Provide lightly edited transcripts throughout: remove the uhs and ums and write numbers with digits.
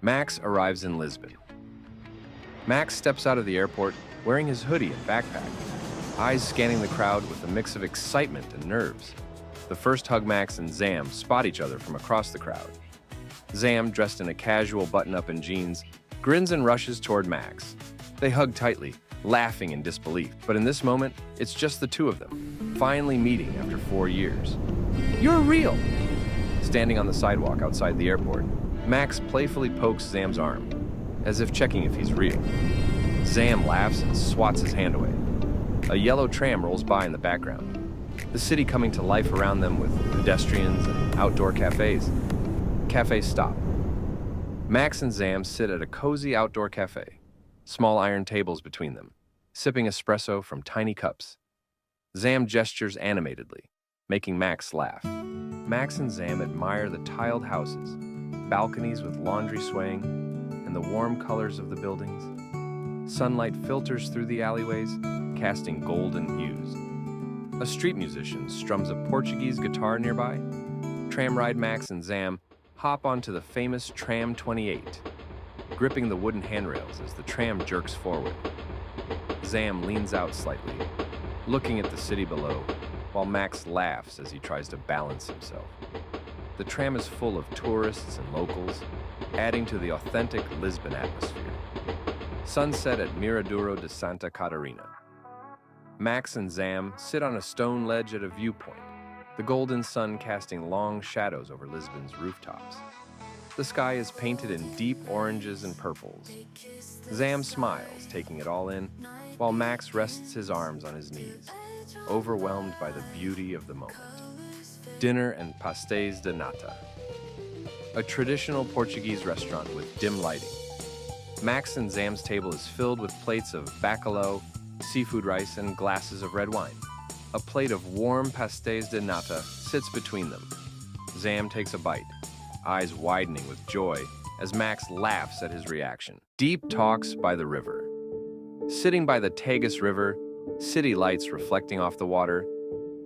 Max arrives in Lisbon. Max steps out of the airport wearing his hoodie and backpack, eyes scanning the crowd with a mix of excitement and nerves. The first hug Max and Xam spot each other from across the crowd. Xam, dressed in a casual button-up and jeans, grins and rushes toward Max. They hug tightly, laughing in disbelief. But in this moment, it's just the two of them, finally meeting after 4 years. "You're real!" Standing on the sidewalk outside the airport, Max playfully pokes Zam's arm, as if checking if he's real. Xam laughs and swats his hand away. A yellow tram rolls by in the background, the city coming to life around them with pedestrians and outdoor cafes. Cafes stop. Max and Xam sit at a cozy outdoor cafe, small iron tables between them, sipping espresso from tiny cups. Xam gestures animatedly, making Max laugh. Max and Xam admire the tiled houses, balconies with laundry swaying, and the warm colors of the buildings. Sunlight filters through the alleyways, casting golden hues. A street musician strums a Portuguese guitar nearby. Tram ride Max and Xam hop onto the famous Tram 28, gripping the wooden handrails as the tram jerks forward. Xam leans out slightly, looking at the city below, while Max laughs as he tries to balance himself. The tram is full of tourists and locals, adding to the authentic Lisbon atmosphere. Sunset at Miradouro de Santa Catarina. Max and Xam sit on a stone ledge at a viewpoint, the golden sun casting long shadows over Lisbon's rooftops. The sky is painted in deep oranges and purples. Xam smiles, taking it all in, while Max rests his arms on his knees, overwhelmed by the beauty of the moment. Dinner and pastéis de nata, a traditional Portuguese restaurant with dim lighting. Max and Zam's table is filled with plates of bacalhau, seafood rice, and glasses of red wine. A plate of warm pastéis de nata sits between them. Xam takes a bite, eyes widening with joy as Max laughs at his reaction. Deep talks by the river. Sitting by the Tagus River, city lights reflecting off the water,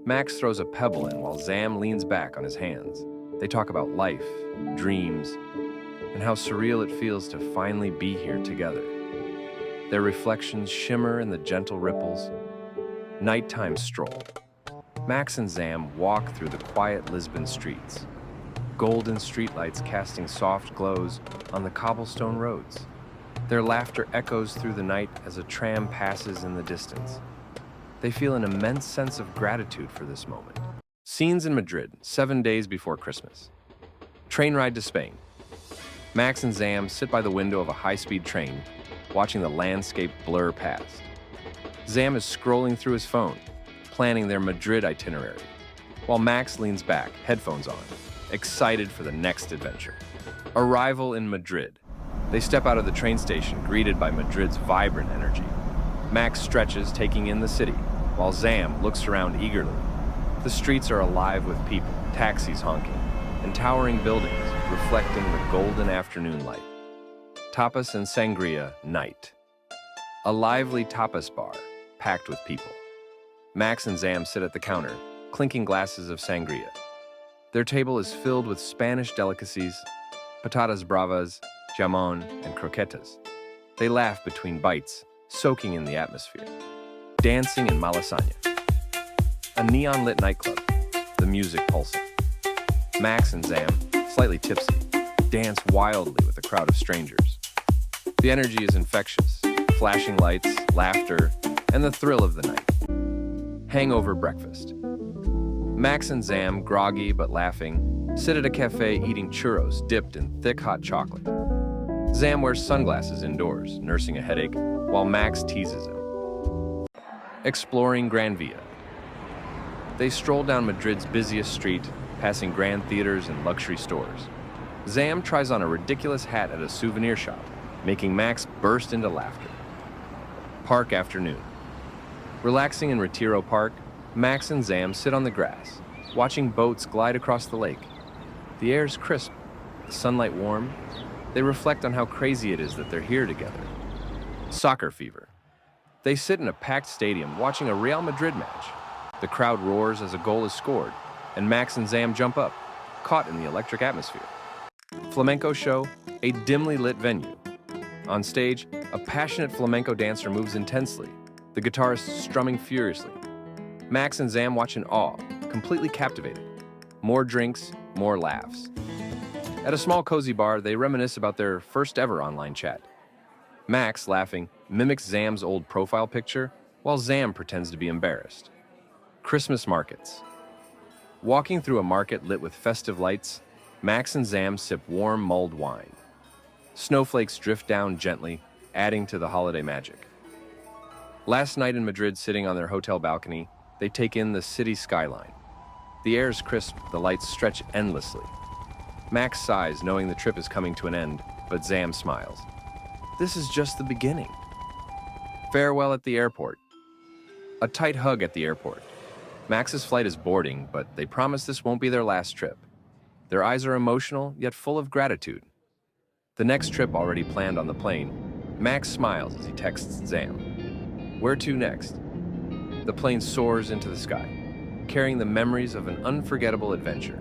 Max throws a pebble in while Xam leans back on his hands. They talk about life, dreams, and how surreal it feels to finally be here together. Their reflections shimmer in the gentle ripples. Nighttime stroll. Max and Xam walk through the quiet Lisbon streets, golden streetlights casting soft glows on the cobblestone roads. Their laughter echoes through the night as a tram passes in the distance. They feel an immense sense of gratitude for this moment. Scenes in Madrid, 7 days before Christmas. Train ride to Spain. Max and Xam sit by the window of a high-speed train, watching the landscape blur past. Xam is scrolling through his phone, planning their Madrid itinerary, while Max leans back, headphones on, excited for the next adventure. Arrival in Madrid. They step out of the train station, greeted by Madrid's vibrant energy. Max stretches, taking in the city, while Xam looks around eagerly. The streets are alive with people, taxis honking, and towering buildings reflecting the golden afternoon light. Tapas and sangria night. A lively tapas bar, packed with people. Max and Xam sit at the counter, clinking glasses of sangria. Their table is filled with Spanish delicacies, patatas bravas, jamón, and croquetas. They laugh between bites, soaking in the atmosphere. Dancing in Malasaña. A neon-lit nightclub, the music pulsing. Max and Xam, slightly tipsy, dance wildly with a crowd of strangers. The energy is infectious, flashing lights, laughter, and the thrill of the night. Hangover breakfast. Max and Xam, groggy but laughing, sit at a cafe eating churros dipped in thick hot chocolate. Xam wears sunglasses indoors, nursing a headache, while Max teases him. Exploring Gran Via. They stroll down Madrid's busiest street, passing grand theaters and luxury stores. Xam tries on a ridiculous hat at a souvenir shop, making Max burst into laughter. Park afternoon. Relaxing in Retiro Park, Max and Xam sit on the grass, watching boats glide across the lake. The air's crisp, the sunlight warm. They reflect on how crazy it is that they're here together. Soccer fever. They sit in a packed stadium watching a Real Madrid match. The crowd roars as a goal is scored, and Max and Xam jump up, caught in the electric atmosphere. Flamenco show, a dimly lit venue. On stage, a passionate flamenco dancer moves intensely, the guitarist strumming furiously. Max and Zam watch in awe, completely captivated. More drinks, more laughs. At a small cozy bar, they reminisce about their first ever online chat. Max, laughing, mimics Zam's old profile picture, while Zam pretends to be embarrassed. Christmas markets. Walking through a market lit with festive lights, Max and Zam sip warm mulled wine. Snowflakes drift down gently, adding to the holiday magic. Last night in Madrid, sitting on their hotel balcony, they take in the city skyline. The air is crisp, the lights stretch endlessly. Max sighs, knowing the trip is coming to an end, but Zam smiles. This is just the beginning. Farewell at the airport. A tight hug at the airport. Max's flight is boarding, but they promise this won't be their last trip. Their eyes are emotional, yet full of gratitude. The next trip already planned on the plane, Max smiles as he texts Zam. Where to next? The plane soars into the sky, carrying the memories of an unforgettable adventure.